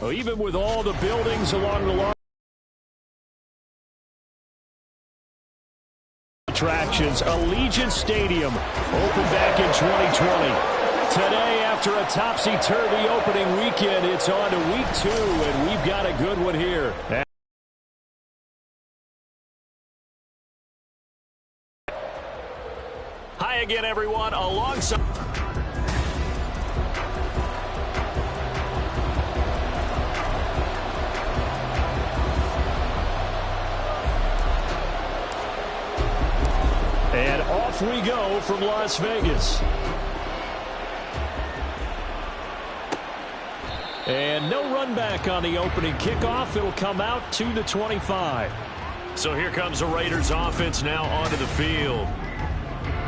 Well, even with all the buildings along the line, attractions, Allegiant Stadium opened back in 2020. Today, after a topsy-turvy opening weekend, it's on to week 2, and we've got a good one here. Hi again, everyone. Alongside and off we go from Las Vegas. And no run back on the opening kickoff. It'll come out to the 25. So here comes the Raiders offense now onto the field.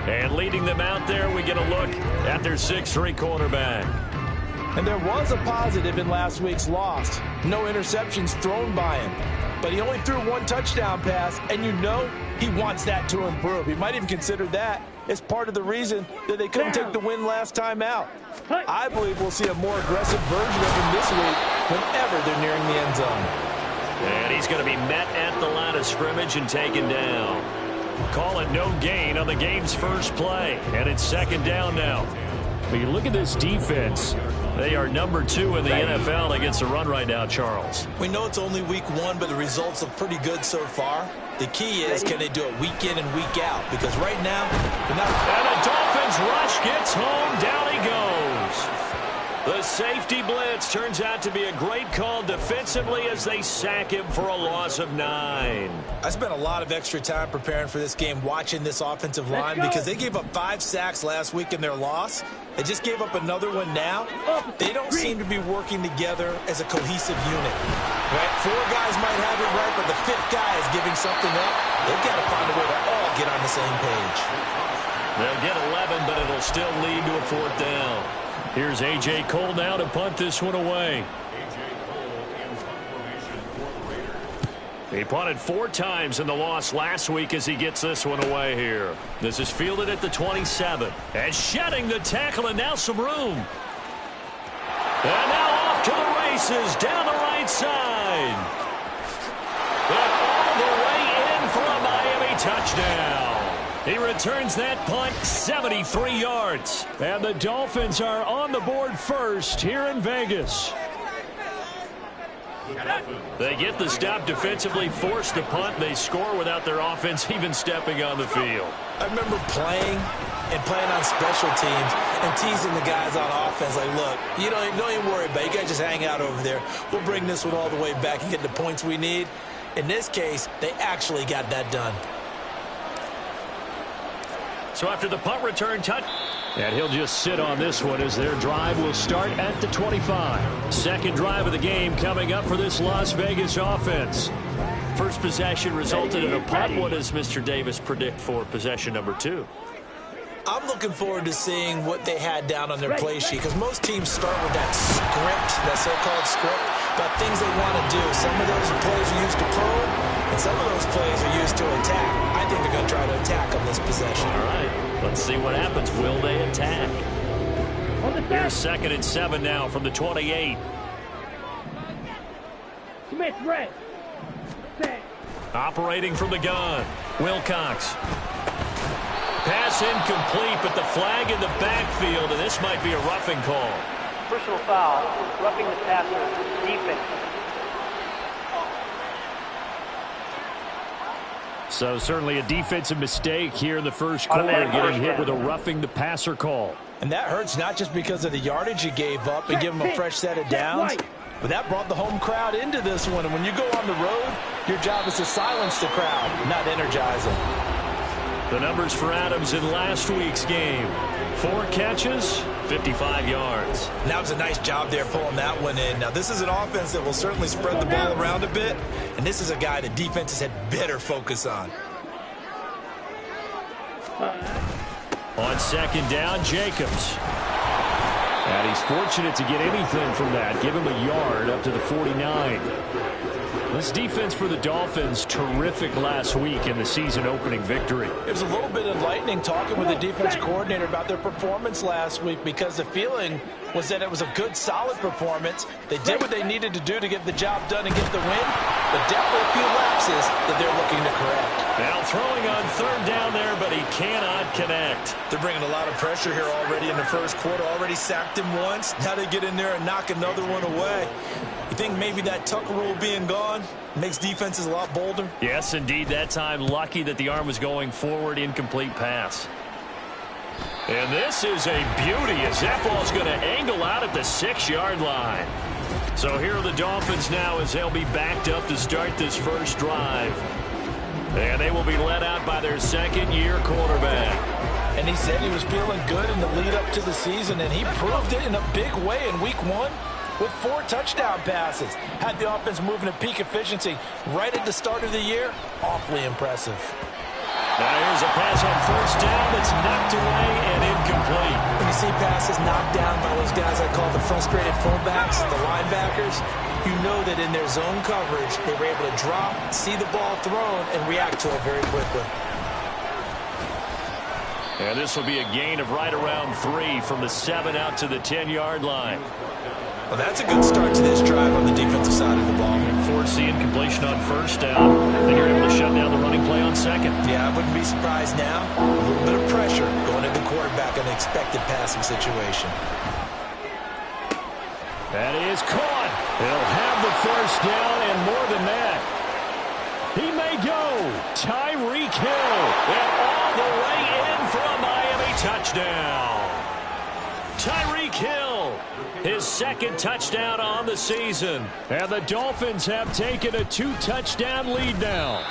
And leading them out there, we get a look at their 6'3" quarterback. And there was a positive in last week's loss. No interceptions thrown by him. But he only threw 1 touchdown pass, and you know he wants that to improve. He might even consider that as part of the reason that they couldn't take the win last time out. I believe we'll see a more aggressive version of him this week whenever they're nearing the end zone. And he's going to be met at the line of scrimmage and taken down. Call it no gain on the game's first play. And it's 2nd down now. When you look at this defense, they are number 2 in the NFL against the run right now, Charles. We know it's only week 1, but the results look pretty good so far. The key is, can they do it week in and week out? Because right now, they're not. And the Dolphins rush gets home. Down he goes. The safety blitz turns out to be a great call defensively as they sack him for a loss of 9. I spent a lot of extra time preparing for this game, watching this offensive line, because they gave up 5 sacks last week in their loss. They just gave up another one now. They don't seem to be working together as a cohesive unit. Right? 4 guys might have it right, but the 5th guy is giving something up. They've got to find a way to all get on the same page. They'll get 11, but it'll still lead to a 4th down. Here's A.J. Cole now to punt this one away. He punted 4 times in the loss last week as he gets this one away here. This is fielded at the 27. And shedding the tackle, and now some room. And now off to the races down the right side. And all the way in for a Miami touchdown. He returns that punt 73 yards. And the Dolphins are on the board first here in Vegas. They get the stop defensively, force the punt. They score without their offense even stepping on the field. I remember playing on special teams and teasing the guys on offense like, look, you don't even worry about it. You guys just hang out over there. We'll bring this one all the way back and get the points we need. In this case, they actually got that done. So after the punt return touch, and he'll just sit on this one as their drive will start at the 25. 2nd drive of the game coming up for this Las Vegas offense. First possession resulted in a punt. What does Mr. Davis predict for possession number 2? I'm looking forward to seeing what they had down on their play sheet, because most teams start with that script, that so-called script, about things they want to do. Some of those plays are used to probe, and some of those plays are used to attack. I think they're going to try to attack on this possession. All right, let's see what happens. Will they attack? Here's 2nd and 7 now from the 28. Operating from the gun, Wilcox. Pass incomplete, but the flag in the backfield, and this might be a roughing call. Personal foul, roughing the passer, defense. So certainly a defensive mistake here in the first quarter, getting hit with a roughing the passer call. And that hurts not just because of the yardage you gave up and give them a fresh set of downs, but that brought the home crowd into this one. And when you go on the road, your job is to silence the crowd, not energize them. The numbers for Adams in last week's game. 4 catches, 55 yards. And that was a nice job there pulling that one in. Now, this is an offense that will certainly spread the ball around a bit, and this is a guy that defenses had better focus on. On 2nd down, Jacobs. And he's fortunate to get anything from that. Give him a yard up to the 49. This defense for the Dolphins, terrific last week in the season-opening victory. It was a little bit enlightening talking with the defense coordinator about their performance last week, because the feeling was that it was a good, solid performance. They did what they needed to do to get the job done and get the win, but definitely a few lapses that they're looking to correct. Now throwing on third down there, but he cannot connect. They're bringing a lot of pressure here already in the first quarter. Already sacked him once. Now they get in there and knock another one away. You think maybe that Tucker rule being gone makes defenses a lot bolder? Yes, indeed. That time, lucky that the arm was going forward, incomplete pass. And this is a beauty as that ball's going to angle out at the 6-yard line. So here are the Dolphins now as they'll be backed up to start this first drive. And they will be led out by their second-year quarterback. And he said he was feeling good in the lead-up to the season, and he proved it in a big way in Week 1 with 4 touchdown passes. Had the offense moving at peak efficiency right at the start of the year. Awfully impressive. Now here's a pass on first down that's knocked away and incomplete. When you see passes knocked down by those guys I call the frustrated fullbacks, the linebackers, you know that in their zone coverage, they were able to drop, see the ball thrown, and react to it very quickly. And this will be a gain of right around 3 from the 7 out to the 10-yard line. Well, that's a good start to this drive on the defensive side of the ball. Force the incompletion on first down. Then you're able to shut down the running play on second. Yeah, I wouldn't be surprised now. A little bit of pressure going at the quarterback in an expected passing situation. That is caught. He'll have the first down and more than that. He may go. Tyreek Hill. And all the way in for a Miami touchdown. Tyreek Hill, his second touchdown on the season. And the Dolphins have taken a 2-touchdown lead now.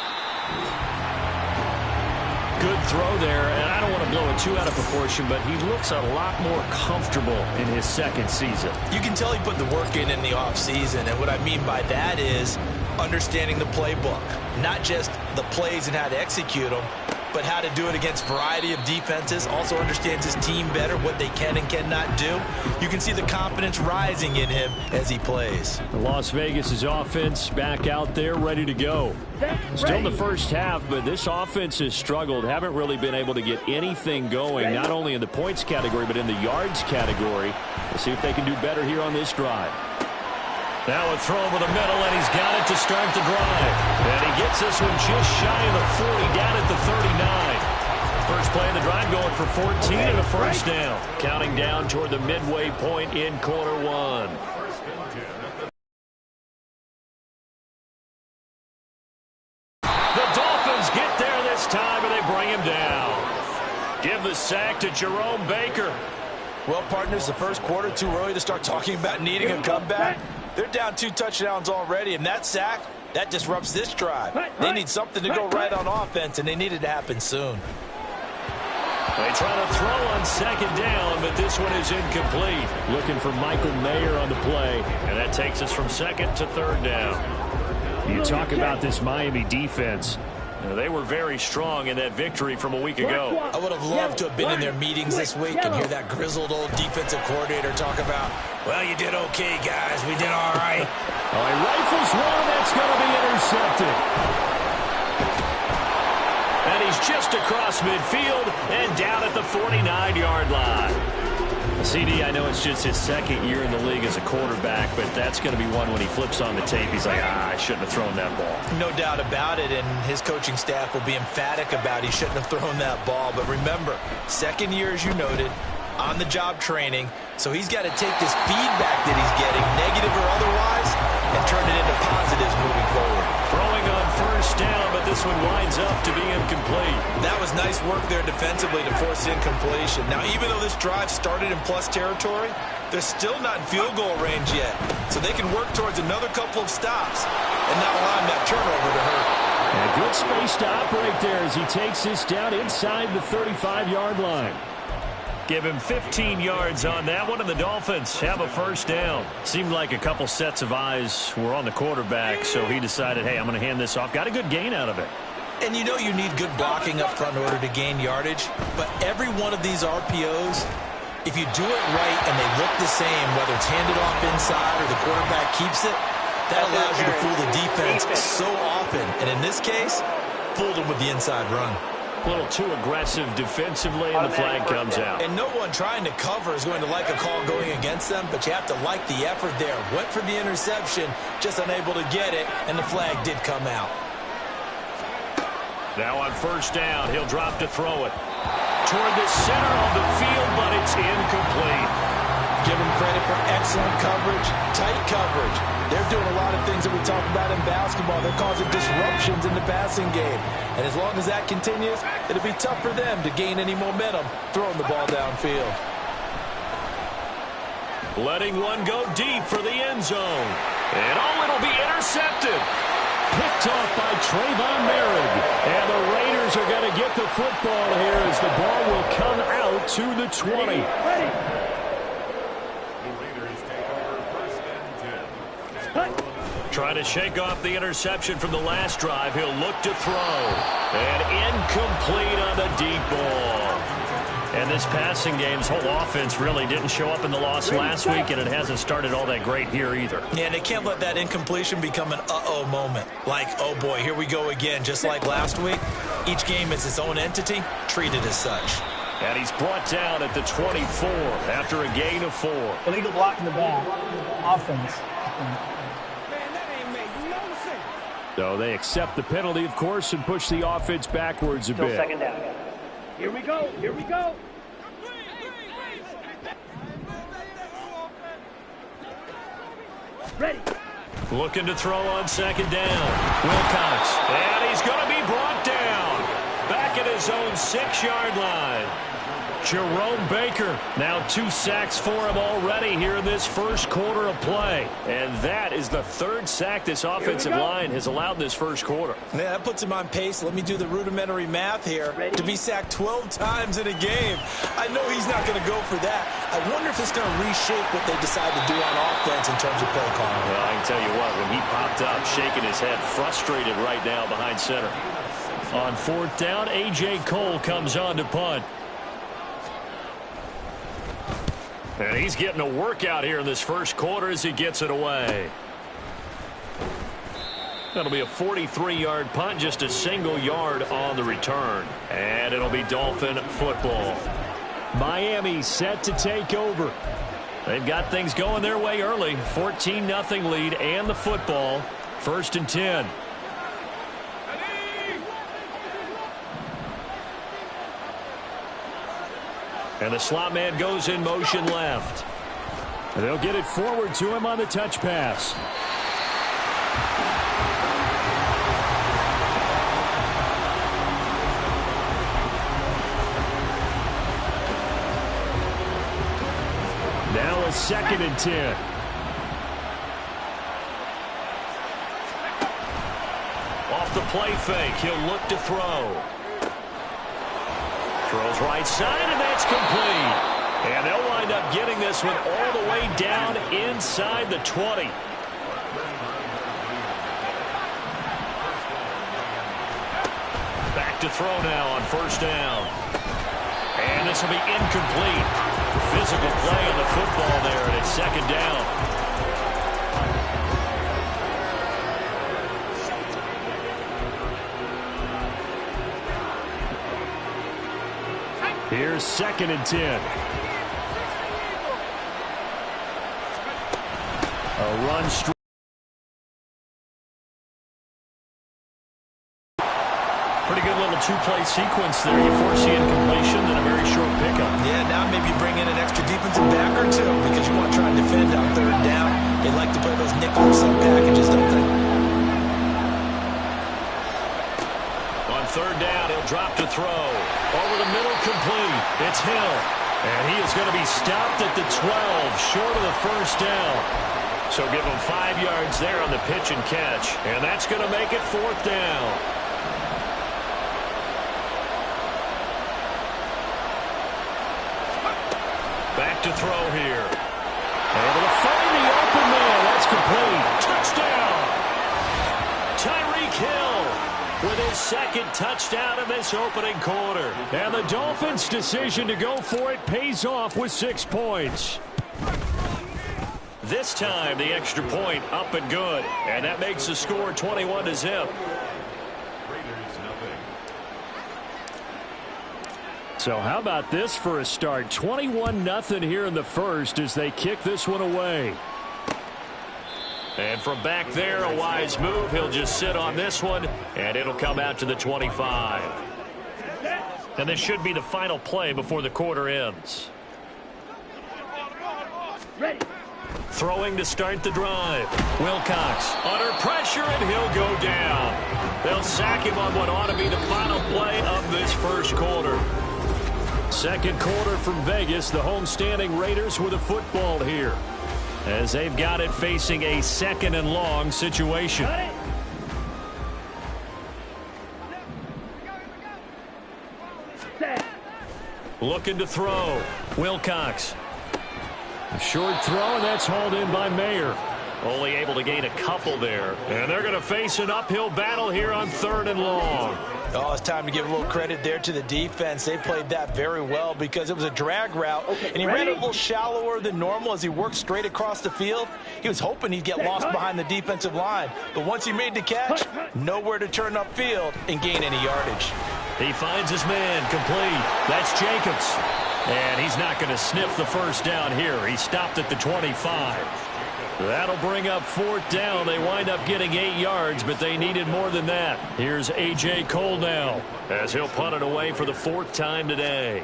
Good throw there, and I don't want to blow it too out of proportion, but he looks a lot more comfortable in his second season. You can tell he put the work in the offseason, and what I mean by that is understanding the playbook. Not just the plays and how to execute them, but how to do it against a variety of defenses. Also understands his team better, what they can and cannot do. You can see the confidence rising in him as he plays. The Las Vegas' offense back out there ready to go. Still in the first half, but this offense has struggled. Haven't really been able to get anything going, not only in the points category, but in the yards category. We'll see if they can do better here on this drive. Now a throw over the middle, and he's got it to start the drive. And he gets this one just shy of the 40, down at the 39. First play of the drive going for 14 and a first down. Counting down toward the midway point in quarter 1. The Dolphins get there this time, and they bring him down. Give the sack to Jerome Baker. Well, partners, the first quarter, too early to start talking about needing a comeback. They're down 2 touchdowns already, and that sack, that disrupts this drive. They need something to go right on offense, and they need it to happen soon. They try to throw on second down, but this one is incomplete. Looking for Michael Mayer on the play, and that takes us from second to third down. You talk about this Miami defense. They were very strong in that victory from a week ago. I would have loved to have been in their meetings this week and hear that grizzled old defensive coordinator talk about, well, you did okay, guys. We did all right. All right, Rifles one, that's going to be intercepted. And he's just across midfield and down at the 49-yard line. CD, I know it's just his second year in the league as a quarterback, but that's going to be one when he flips on the tape. He's like, I shouldn't have thrown that ball. No doubt about it, and his coaching staff will be emphatic about he shouldn't have thrown that ball. But remember, second year, as you noted, on-the-job training, so he's got to take this feedback that he's getting, negative or otherwise, and turn it into positives moving forward. Throwing on first down, but this one winds up to be incomplete. That was nice work there defensively to force incompletion. Now, even though this drive started in plus territory, they're still not in field goal range yet. So they can work towards another couple of stops and not allowing that turnover to hurt. And good space to operate there as he takes this down inside the 35-yard line. Give him 15 yards on that one, and the Dolphins have a first down. Seemed like a couple sets of eyes were on the quarterback, so he decided, hey, I'm going to hand this off. Got a good gain out of it. And you know you need good blocking up front in order to gain yardage, but every one of these RPOs, if you do it right and they look the same, whether it's handed off inside or the quarterback keeps it, that allows you to fool the defense so often. And in this case, fooled them with the inside run. A little too aggressive defensively, and the flag comes out. And no one trying to cover is going to like a call going against them, but you have to like the effort there. Went for the interception, just unable to get it, and the flag did come out. Now on first down, he'll drop to throw it toward the center of the field, but it's incomplete. Give him credit for excellent coverage, tight coverage. They're doing a lot of things that we talk about in basketball. They're causing disruptions in the passing game. And as long as that continues, it'll be tough for them to gain any momentum throwing the ball downfield. Letting one go deep for the end zone. And it'll be intercepted. Picked off by Trayvon Merritt. And the Raiders are going to get the football here as the ball will come out to the 20. Trying to shake off the interception from the last drive. He'll look to throw. And incomplete on the deep ball. And this passing game's whole offense really didn't show up in the loss last week, and it hasn't started all that great here either. Yeah, and they can't let that incompletion become an uh-oh moment. Like, oh boy, here we go again, just like last week. Each game is its own entity, treated as such. And he's brought down at the 24 after a gain of 4. Illegal block in the back. Offense. So they accept the penalty, of course, and push the offense backwards a Still bit. second down. Here we go. Here we go. Ready. Looking to throw on second down. Wilcox. And he's going to be brought down. Back at his own 6-yard line. Jerome Baker, now 2 sacks for him already here in this first quarter of play. And that is the 3rd sack this offensive line has allowed this first quarter. Yeah, that puts him on pace. Let me do the rudimentary math here. To be sacked 12 times in a game. I know he's not going to go for that. I wonder if it's going to reshape what they decide to do on offense in terms of play calling. Well, I can tell you what, when he popped up, shaking his head, frustrated right now behind center. On 4th down, A.J. Cole comes on to punt. And he's getting a workout here in this first quarter as he gets it away. That'll be a 43-yard punt, just a single yard on the return. And it'll be Dolphin football. Miami set to take over. They've got things going their way early. 14-0 lead and the football. 1st and 10. And the slot man goes in motion left. They'll get it forward to him on the touch pass. Now a 2nd and 10. Off the play fake, he'll look to throw. Throws right side, and that's complete. And they'll wind up getting this one all the way down inside the 20. Back to throw now on 1st down. And this will be incomplete. Physical play on the football there, and it's 2nd down. Here's 2nd and 10. A run straight. Pretty good little 2-play sequence there. You force the incompletion, then a very short pickup. Yeah, now maybe bring in an extra defensive back or two because you want to try and defend on 3rd down. They like to play those nickel sub packages, don't they? On 3rd down, he'll drop to throw. Over the middle, complete. It's Hill. And he is going to be stopped at the 12, short of the 1st down. So give him 5 yards there on the pitch and catch. And that's going to make it 4th down. Back to throw here. Able to find the open man. That's complete. Touchdown. Tyreek Hill with his 2nd touchdown in this opening quarter. And the Dolphins' decision to go for it pays off with 6 points. This time, the extra point up and good. And that makes the score 21-0. So how about this for a start? 21-0 here in the first as they kick this one away. And from back there, a wise move. He'll just sit on this one, and it'll come out to the 25. And this should be the final play before the quarter ends. Ready. Throwing to start the drive. Wilcox under pressure, and he'll go down. They'll sack him on what ought to be the final play of this first quarter. Second quarter from Vegas. The homestanding Raiders with a football here, as they've got it facing a 2nd and long situation. Looking to throw. Wilcox. A short throw, and that's hauled in by Mayer. Only able to gain a couple there. And they're going to face an uphill battle here on 3rd and long. Oh, it's time to give a little credit there to the defense. They played that very well because it was a drag route, and he ran it a little shallower than normal as he worked straight across the field. He was hoping he'd get lost behind the defensive line, but once he made the catch, nowhere to turn upfield and gain any yardage. He finds his man complete. That's Jacobs. And he's not going to sniff the first down here. He stopped at the 25. That'll bring up 4th down. They wind up getting 8 yards, but they needed more than that. Here's A.J. Cole now, as he'll punt it away for the 4th time today.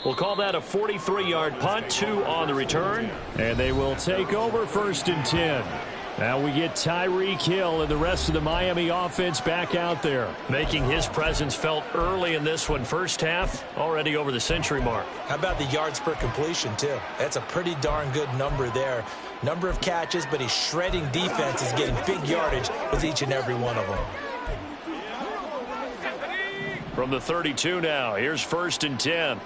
We'll call that a 43-yard punt, 2 on the return, and they will take over 1st and 10. Now we get Tyreek Hill and the rest of the Miami offense back out there, making his presence felt early in this one. First half, already over the century mark. How about the yards per completion, too? That's a pretty darn good number there. Number of catches, but he's shredding defense, is getting big yardage with each and every one of them. From the 32 now, here's 1st and 10.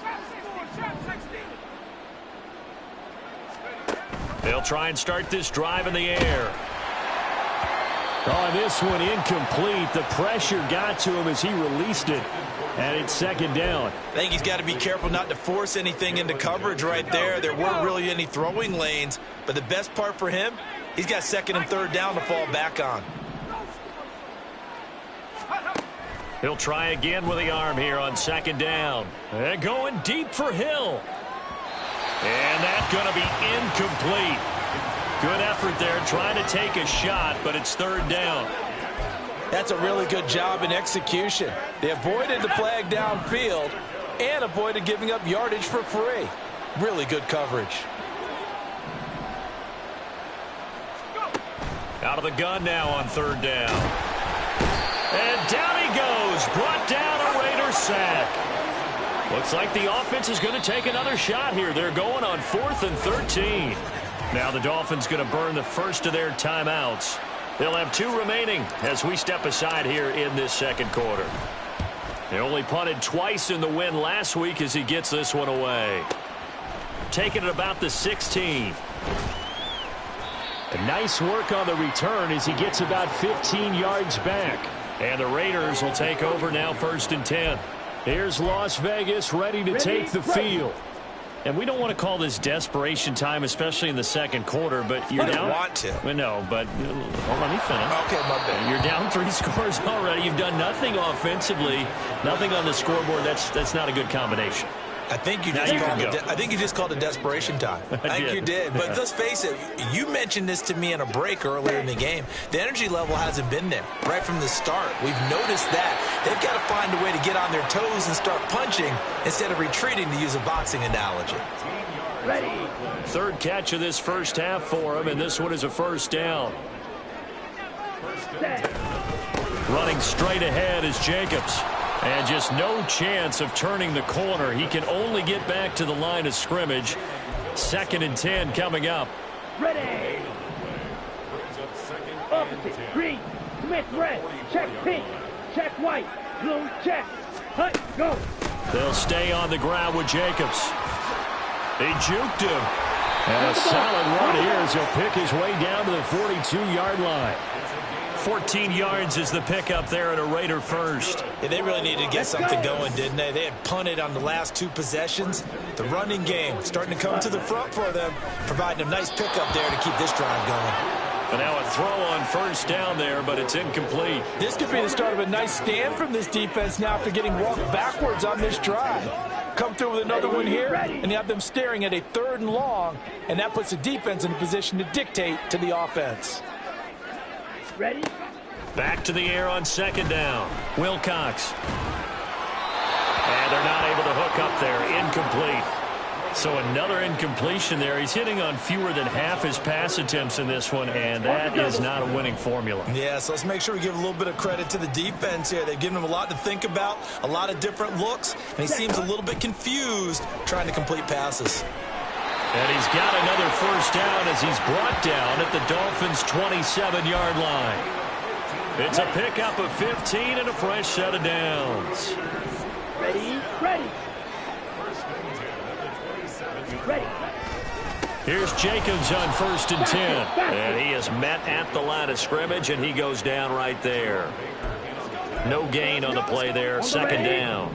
They'll try and start this drive in the air. Oh, this one incomplete. The pressure got to him as he released it, and it's 2nd down. I think he's got to be careful not to force anything into coverage right there. There weren't really any throwing lanes, but the best part for him, he's got 2nd and 3rd down to fall back on. He'll try again with the arm here on 2nd down. And going deep for Hill. And that's going to be incomplete. Good effort there trying to take a shot, but it's 3rd down. That's a really good job in execution. They avoided the flag downfield and avoided giving up yardage for free. Really good coverage. Out of the gun now on 3rd down. And down he goes. Brought down, a Raider sack. Looks like the offense is going to take another shot here. They're going on 4th and 13. Now the Dolphins going to burn the first of their timeouts. They'll have 2 remaining as we step aside here in this 2nd quarter. They only punted twice in the win last week as he gets this one away. Taking it about the 16. Nice work on the return as he gets about 15 yards back. And the Raiders will take over now 1st and 10. Here's Las Vegas ready to take the field. And we don't want to call this desperation time, especially in the 2nd quarter, but you're down. I want to. Well, no, but let me finish. Okay, my bad. You're down 3 scores already. You've done nothing offensively, nothing on the scoreboard. That's not a good combination. I think you just called it desperation time. I think you did. But let's face it, you mentioned this to me in a break earlier in the game. The energy level hasn't been there right from the start. We've noticed that. They've got to find a way to get on their toes and start punching instead of retreating, to use a boxing analogy. Ready. 3rd catch of this first half for him, and this one is a 1st down. Running straight ahead is Jacobs. And just no chance of turning the corner. He can only get back to the line of scrimmage. 2nd and 10 coming up. Ready. Opposite. Green. Smith red. Check pink. Check white. Blue check. Hut. Go. They'll stay on the ground with Jacobs. He juked him. And a solid run here as he'll pick his way down to the 42-yard line. 14 yards is the pickup there at a Raider first. Yeah, they really needed to get something going, didn't they? They had punted on the last 2 possessions. The running game starting to come to the front for them, providing a nice pickup there to keep this drive going. And now a throw on first down there, but it's incomplete. This could be the start of a nice stand from this defense now after getting walked backwards on this drive. Come through with another one here, and you have them staring at a 3rd and long, and that puts the defense in a position to dictate to the offense. Ready? Back to the air on 2nd down. Wilcox. And they're not able to hook up there. Incomplete. So another incompletion there. He's hitting on fewer than half his pass attempts in this one, and that is not a winning formula. Yeah, so let's make sure we give a little bit of credit to the defense here. They've given him a lot to think about, a lot of different looks, and he seems a little bit confused trying to complete passes. And he's got another first down as he's brought down at the Dolphins' 27-yard line. It's a pickup of 15 and a fresh set of downs. Ready? Ready. Ready. Here's Jacobs on 1st and 10. And he is met at the line of scrimmage, and he goes down right there. No gain on the play there. 2nd down.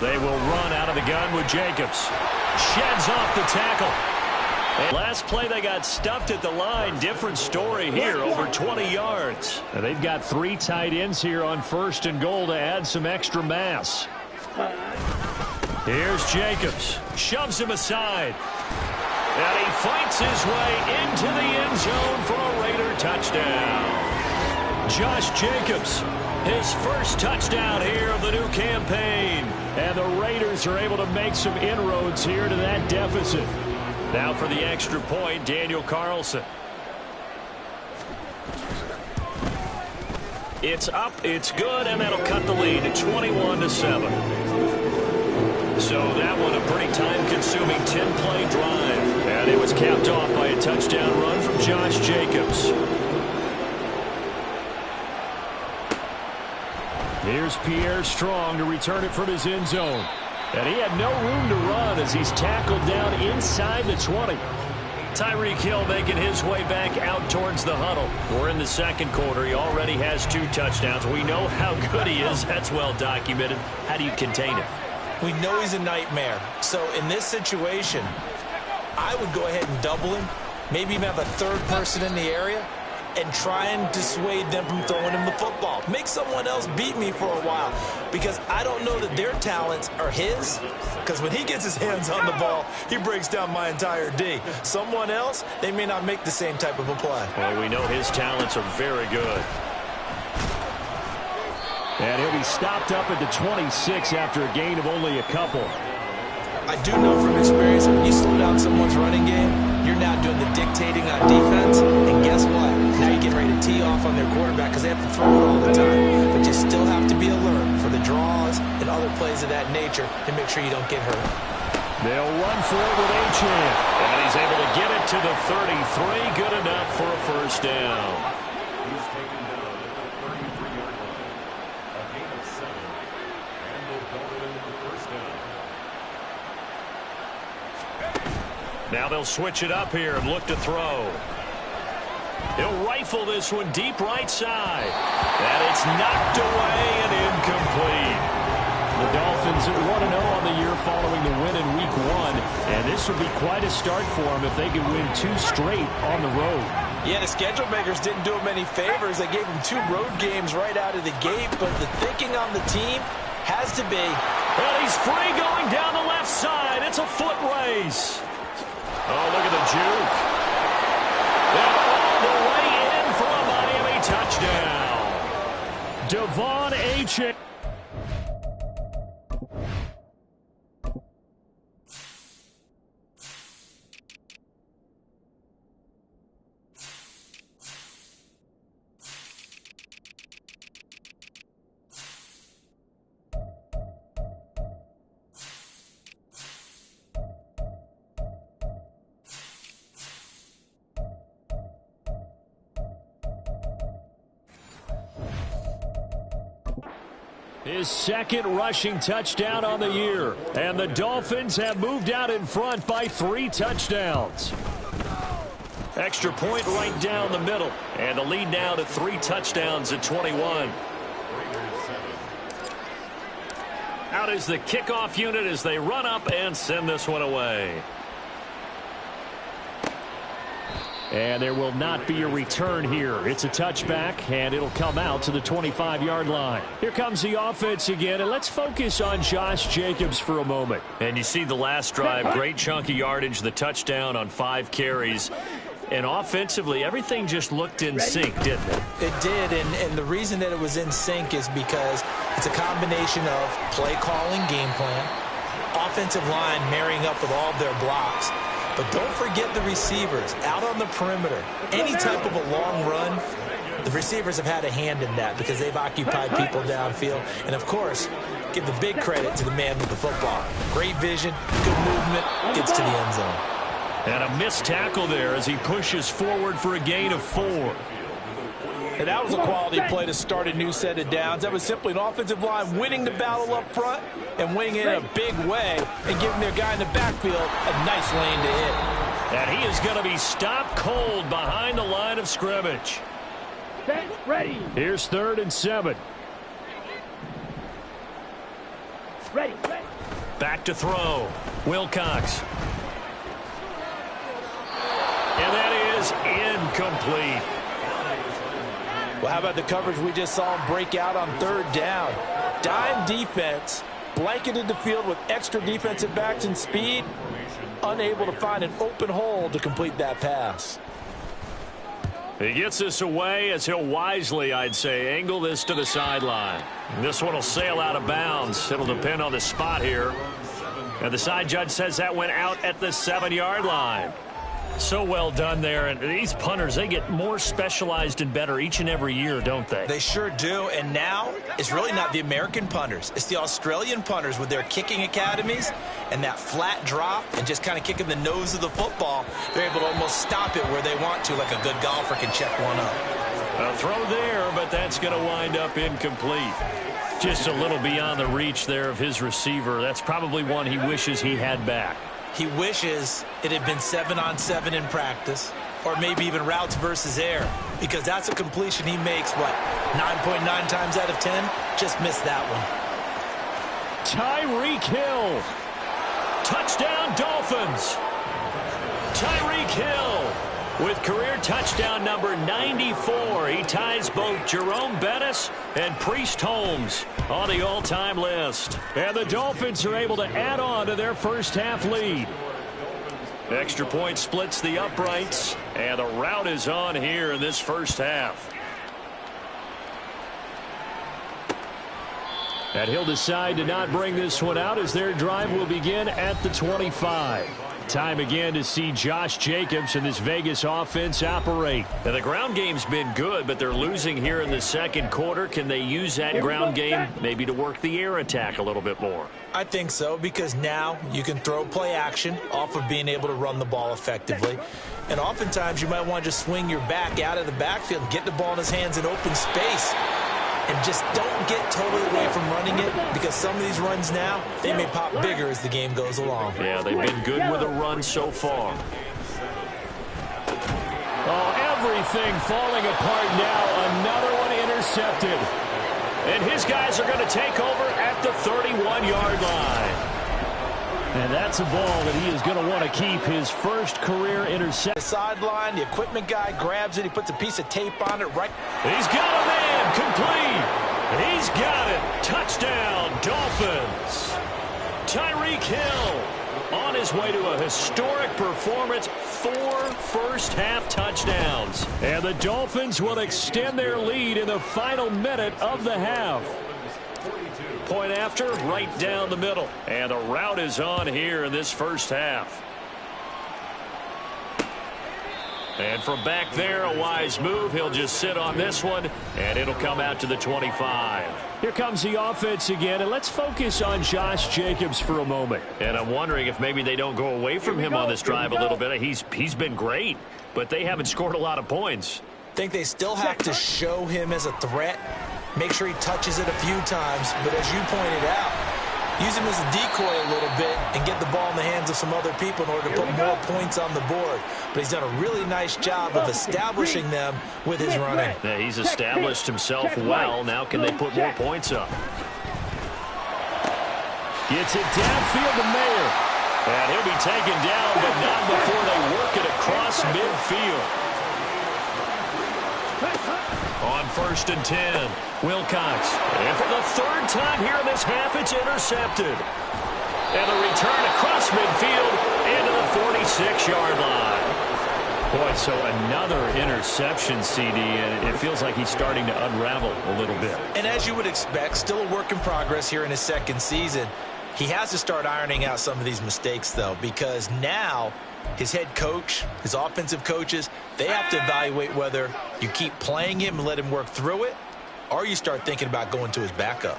They will run out of the gun with Jacobs. Sheds off the tackle. And last play they got stuffed at the line. Different story here, over 20 yards. And they've got 3 tight ends here on 1st and goal to add some extra mass. Here's Jacobs. Shoves him aside. And he fights his way into the end zone for a Raider touchdown. Josh Jacobs, his first touchdown here of the new campaign. And the Raiders are able to make some inroads here to that deficit. Now for the extra point, Daniel Carlson. It's up, it's good, and that'll cut the lead to 21-7. So that one a pretty time-consuming 10-play drive. And it was capped off by a touchdown run from Josh Jacobs. Here's Pierre Strong to return it from his end zone. And he had no room to run as he's tackled down inside the 20. Tyreek Hill making his way back out towards the huddle. We're in the 2nd quarter. He already has 2 touchdowns. We know how good he is. That's well documented. How do you contain him? We know he's a nightmare. So in this situation, I would go ahead and double him. Maybe even have a 3rd person in the area and try and dissuade them from throwing him the football. Make someone else beat me for a while, because I don't know that their talents are his, because when he gets his hands on the ball, he breaks down my entire D. Someone else, they may not make the same type of a play. Well, we know his talents are very good. And he'll be stopped up at the 26 after a gain of only a couple. I do know from experience, when you slow down someone's running game, you're now doing the dictating on defense, and guess what? Now you're getting ready to tee off on their quarterback because they have to throw it all the time. But you still have to be alert for the draws and other plays of that nature to make sure you don't get hurt. They'll run for it with Achane. And he's able to get it to the 33. Good enough for a first down. He's taken down at the 33-yard line. A gain of 7. And they'll call it in for first down. Now they'll switch it up here and look to throw. He'll rifle this one deep right side. And it's knocked away and incomplete. The Dolphins at 1-0 on the year following the win in Week 1. And this would be quite a start for them if they could win 2 straight on the road. Yeah, the schedule makers didn't do him any favors. They gave him 2 road games right out of the gate, but the thinking on the team has to be. And he's free going down the left side. It's a foot race. Oh, look at the juke. And all the way in for a Miami touchdown. Devon Achane. His 2nd rushing touchdown on the year. And the Dolphins have moved out in front by 3 touchdowns. Extra point right down the middle. And the lead now to 3 touchdowns at 21. Out is the kickoff unit as they run up and send this one away. And there will not be a return here. It's a touchback, and it'll come out to the 25-yard line. Here comes the offense again, and let's focus on Josh Jacobs for a moment. And you see the last drive, great chunk of yardage, the touchdown on 5 carries. And offensively, everything just looked in sync, didn't it? It did, and the reason that it was in sync is because it's a combination of play calling, game plan, offensive line marrying up with all of their blocks. But don't forget the receivers out on the perimeter. Any type of a long run, the receivers have had a hand in that because they've occupied people downfield. And, of course, give the big credit to the man with the football. Great vision, good movement, gets to the end zone. And a missed tackle there as he pushes forward for a gain of 4. And that was a quality play to start a new set of downs. That was simply an offensive line winning the battle up front and winning it in a big way and giving their guy in the backfield a nice lane to hit. And he is going to be stopped cold behind the line of scrimmage. Set, ready. Here's 3rd and 7. Ready. Back to throw. Wilcox. And that is incomplete. Well, how about the coverage we just saw him break out on 3rd down? Dime defense, blanketed the field with extra defensive backs and speed, unable to find an open hole to complete that pass. He gets this away as he'll wisely, I'd say, angle this to the sideline. This one will sail out of bounds. It'll depend on the spot here. And the side judge says that went out at the 7-yard line. So well done there. And these punters, they get more specialized and better each and every year, don't they? They sure do. And now it's really not the American punters. It's the Australian punters with their kicking academies and that flat drop and just kind of kicking the nose of the football. They're able to almost stop it where they want to, like a good golfer can check one up. A throw there, but that's going to wind up incomplete. Just a little beyond the reach there of his receiver. That's probably one he wishes he had back. He wishes it had been 7-on-7 in practice, or maybe even routes versus air, because that's a completion he makes, 9.9 times out of 10? Just missed that one. Tyreek Hill. Touchdown, Dolphins. Tyreek Hill with career touchdown number 94. He ties both Jerome Bettis and Priest Holmes on the all-time list. And the Dolphins are able to add on to their first half lead. Extra point splits the uprights, and the route is on here in this first half. And he'll decide to not bring this one out as their drive will begin at the 25. Time again to see Josh Jacobs and this Vegas offense operate. Now, the ground game's been good, but they're losing here in the second quarter. Can they use that ground game maybe to work the air attack a little bit more? I think so, because now you can throw play action off of being able to run the ball effectively. And oftentimes you might want to just swing your back out of the backfield and get the ball in his hands in open space. And just don't get totally away from running it, because some of these runs now, they may pop bigger as the game goes along. Yeah, they've been good with a run so far. Oh, everything falling apart now. Another one intercepted. And his guys are going to take over at the 31-yard line. And that's a ball that he is going to want to keep, his first career interception. The sideline, the equipment guy grabs it. He puts a piece of tape on it right. He's got a man, complete. He's got it. Touchdown, Dolphins. Tyreek Hill on his way to a historic performance. 4 first-half touchdowns. And the Dolphins will extend their lead in the final minute of the half. Point after, right down the middle. And the route is on here in this first half. And from back there, a wise move. He'll just sit on this one, and it'll come out to the 25. Here comes the offense again, and let's focus on Josh Jacobs for a moment. And I'm wondering if maybe they don't go away from him on this drive a little bit. He's been great, but they haven't scored a lot of points. I think they still have to show him as a threat. Make sure he touches it a few times, but as you pointed out, use him as a decoy a little bit and get the ball in the hands of some other people in order to put more points on the board. But he's done a really nice job of establishing them with his running. Yeah, he's established himself well. Now can they put more points up? Gets it downfield to Mayer. And he'll be taken down, but not before they work it across midfield. On 1st and 10, Wilcox. And for the 3rd time here in this half, it's intercepted. And the return across midfield into the 46-yard line. Boy, so another interception, CD, and it feels like he's starting to unravel a little bit. And as you would expect, still a work in progress here in his 2nd season. He has to start ironing out some of these mistakes, though, because now his head coach, his offensive coaches, they have to evaluate whether you keep playing him and let him work through it, or you start thinking about going to his backup.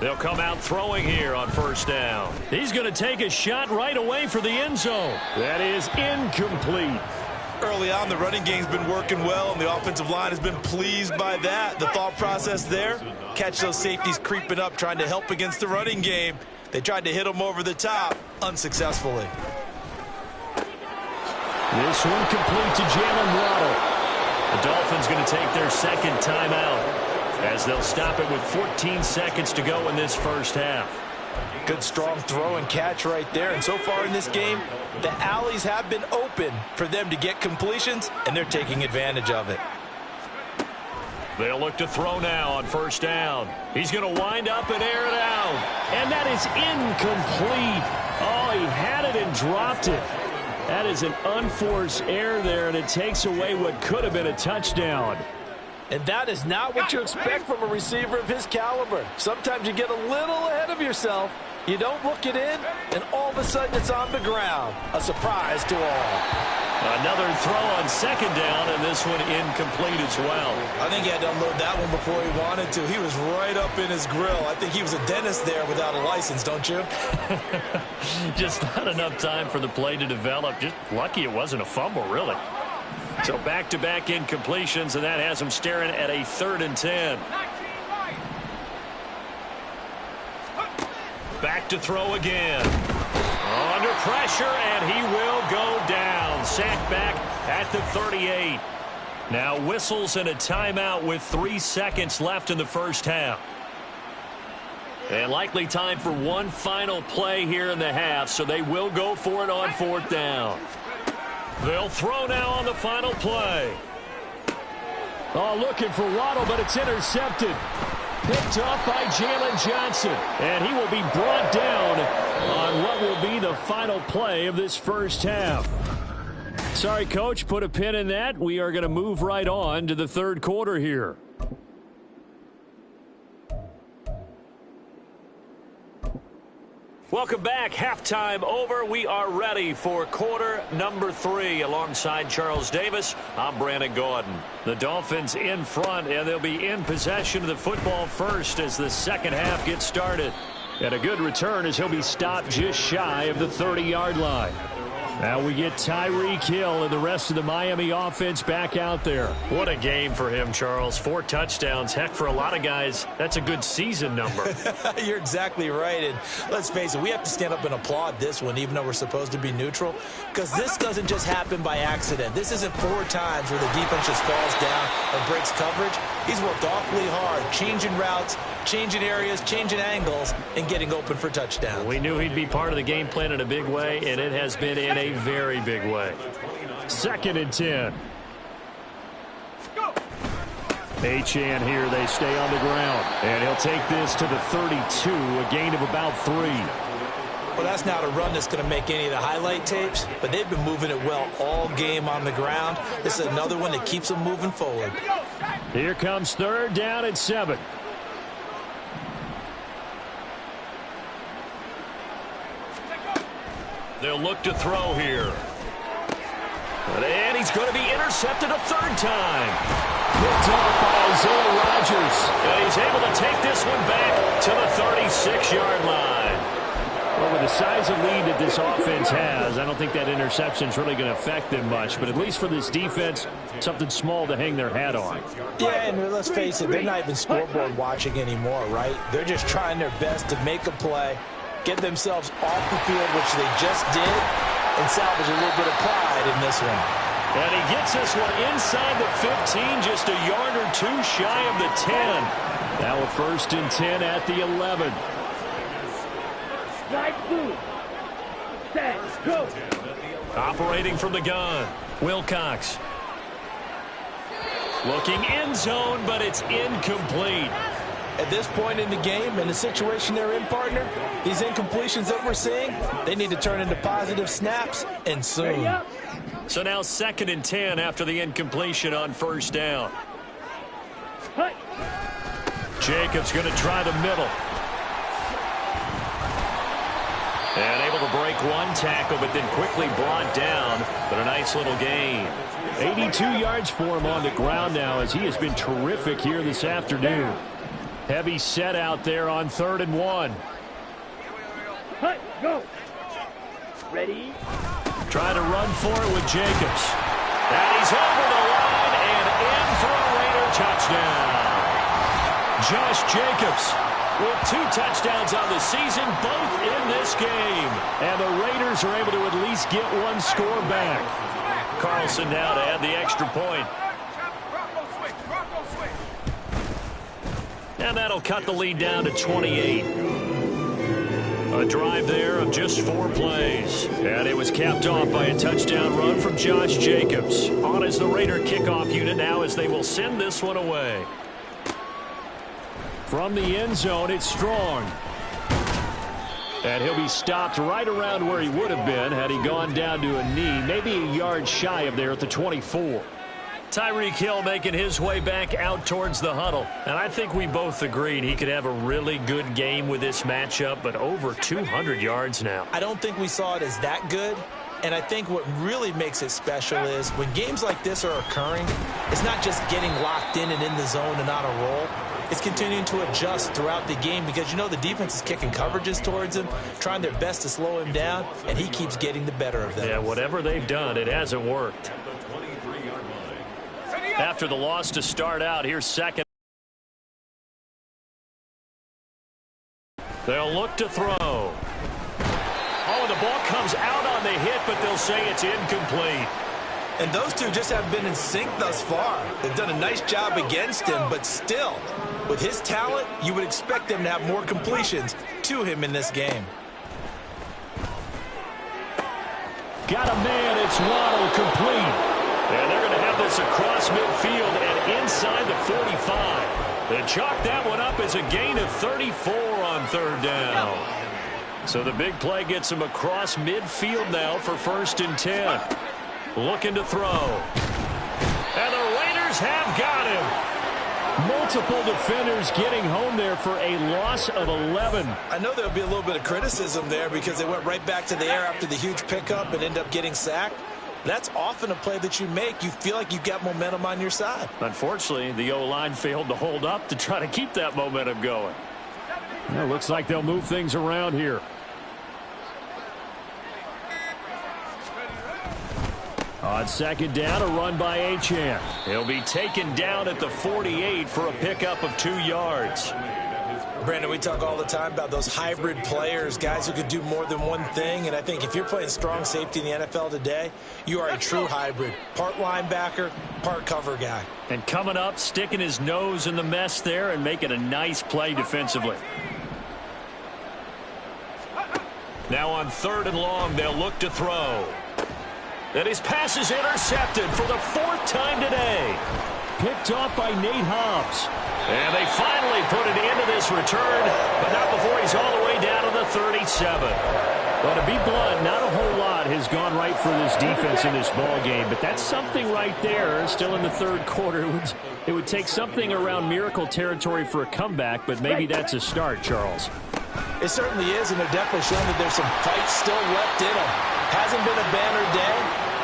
They'll come out throwing here on 1st down. He's going to take a shot right away for the end zone. That is incomplete. Early on, the running game's been working well, and the offensive line has been pleased by that. The thought process there, catch those safeties creeping up, trying to help against the running game. They tried to hit them over the top, unsuccessfully. This one complete to Jalen Waddle. The Dolphins going to take their 2nd timeout, as they'll stop it with 14 seconds to go in this 1st half. Good strong throw and catch right there. And so far in this game, the alleys have been open for them to get completions, and they're taking advantage of it. They'll look to throw now on 1st down. He's going to wind up and air it out. And that is incomplete. Oh, he had it and dropped it. That is an unforced error there, and it takes away what could have been a touchdown. And that is not what you expect from a receiver of his caliber. Sometimes you get a little ahead of yourself. You don't look it in, and all of a sudden it's on the ground. A surprise to all. Another throw on 2nd down, and this one incomplete as well. I think he had to unload that one before he wanted to. He was right up in his grill. I think he was a dentist there without a license, don't you? Just not enough time for the play to develop. Just lucky it wasn't a fumble, really. So back-to-back incompletions, and that has him staring at a 3rd and 10. Back to throw again. Under pressure, and he will go down. Sacked back at the 38. Now whistles and a timeout with 3 seconds left in the 1st half. And likely time for one final play here in the half, so they will go for it on 4th down. They'll throw now on the final play. Oh, looking for Waddle, but it's intercepted. Picked up by Jalen Johnson. And he will be brought down on what will be the final play of this 1st half. Sorry, Coach, put a pin in that. We are going to move right on to the 3rd quarter here. Welcome back. Halftime over. We are ready for quarter number 3. Alongside Charles Davis, I'm Brandon Gordon. The Dolphins in front, and they'll be in possession of the football first as the 2nd half gets started. And a good return as he'll be stopped just shy of the 30-yard line. Now we get Tyreek Hill and the rest of the Miami offense back out there. What a game for him, Charles. 4 touchdowns. Heck, for a lot of guys, that's a good season number. You're exactly right. And let's face it, we have to stand up and applaud this one, even though we're supposed to be neutral, because this doesn't just happen by accident. This isn't 4 times where the defense just falls down or breaks coverage. He's worked awfully hard, changing routes, changing areas, changing angles, and getting open for touchdowns. We knew he'd be part of the game plan in a big way, and it has been in a very big way. 2nd and 10. Achane here. They stay on the ground. And he'll take this to the 32, a gain of about 3. Well, that's not a run that's going to make any of the highlight tapes, but they've been moving it well all game on the ground. This is another one that keeps them moving forward. Here comes 3rd down and 7. They'll look to throw here. And he's going to be intercepted a 3rd time. Picked up by Isaiah Rodgers. And he's able to take this one back to the 36-yard line. Well, with the size of lead that this offense has, I don't think that interception's really going to affect them much. But at least for this defense, something small to hang their hat on. Yeah, and let's face it, they're not even scoreboard watching anymore, right? They're just trying their best to make a play, get themselves off the field, which they just did, and salvage a little bit of pride in this one. And he gets this one inside the 15, just a yard or two shy of the 10. Now a 1st and 10 at the 11. Slide through. Set. Go. Operating from the gun, Wilcox. Looking end zone, but it's incomplete. At this point in the game, in the situation they're in, partner, these incompletions that we're seeing, they need to turn into positive snaps, and soon. So now 2nd and 10 after the incompletion on 1st down. Jacobs going to try the middle. And able to break one tackle, but then quickly brought down. But a nice little gain. 82 yards for him on the ground now, as he has been terrific here this afternoon. Heavy set out there on 3rd and 1. Go. Ready? Trying to run for it with Jacobs. And he's over the line and in for a Raider touchdown. Josh Jacobs with 2 touchdowns on the season, both in this game. And the Raiders are able to at least get one score back. Carlson now to add the extra point. And that'll cut the lead down to 28. A drive there of just 4 plays. And it was capped off by a touchdown run from Josh Jacobs. On as the Raider kickoff unit now, as they will send this one away. From the end zone, it's Strong. And he'll be stopped right around where he would have been had he gone down to a knee, maybe a yard shy of there at the 24. Tyreek Hill making his way back out towards the huddle. And I think we both agreed he could have a really good game with this matchup, but over 200 yards now. I don't think we saw it as that good. And I think what really makes it special is when games like this are occurring, it's not just getting locked in and in the zone and on a roll. It's continuing to adjust throughout the game because, you know, the defense is kicking coverages towards him, trying their best to slow him down, and he keeps getting the better of them. Yeah, whatever they've done, it hasn't worked. After the loss to start out, here's 2nd. They'll look to throw. Oh, and the ball comes out on the hit, but they'll say it's incomplete. And those two just haven't been in sync thus far. They've done a nice job against him, but still, with his talent, you would expect them to have more completions to him in this game. Got a man, it's Waddle, complete. And they're going to have this across midfield and inside the 45. They chalk that one up as a gain of 34 on 3rd down. So the big play gets him across midfield now for 1st and 10. Looking to throw. And the Raiders have got him. Multiple defenders getting home there for a loss of 11. I know there'll be a little bit of criticism there because they went right back to the air after the huge pickup and ended up getting sacked. That's often a play that you make. You feel like you've got momentum on your side. Unfortunately, the O-line failed to hold up to try to keep that momentum going. Well, looks like they'll move things around here. On 2nd down, a run by Achane. He'll be taken down at the 48 for a pickup of 2 yards. Brandon, we talk all the time about those hybrid players, guys who could do more than one thing. And I think if you're playing strong safety in the NFL today, you are a true hybrid. Part linebacker, part cover guy. And coming up, sticking his nose in the mess there and making a nice play defensively. Now on 3rd and long, they'll look to throw. And his pass is intercepted for the 4th time today. Picked off by Nate Hobbs. And they finally put it into this return, but not before he's all the way down to the 37. Well, to be blunt, not a whole lot has gone right for this defense in this ball game, but that's something right there. Still in the 3rd quarter. It would take something around miracle territory for a comeback, but maybe that's a start, Charles. It certainly is, and they're definitely showing that there's some fight still left in them. Hasn't been a banner day.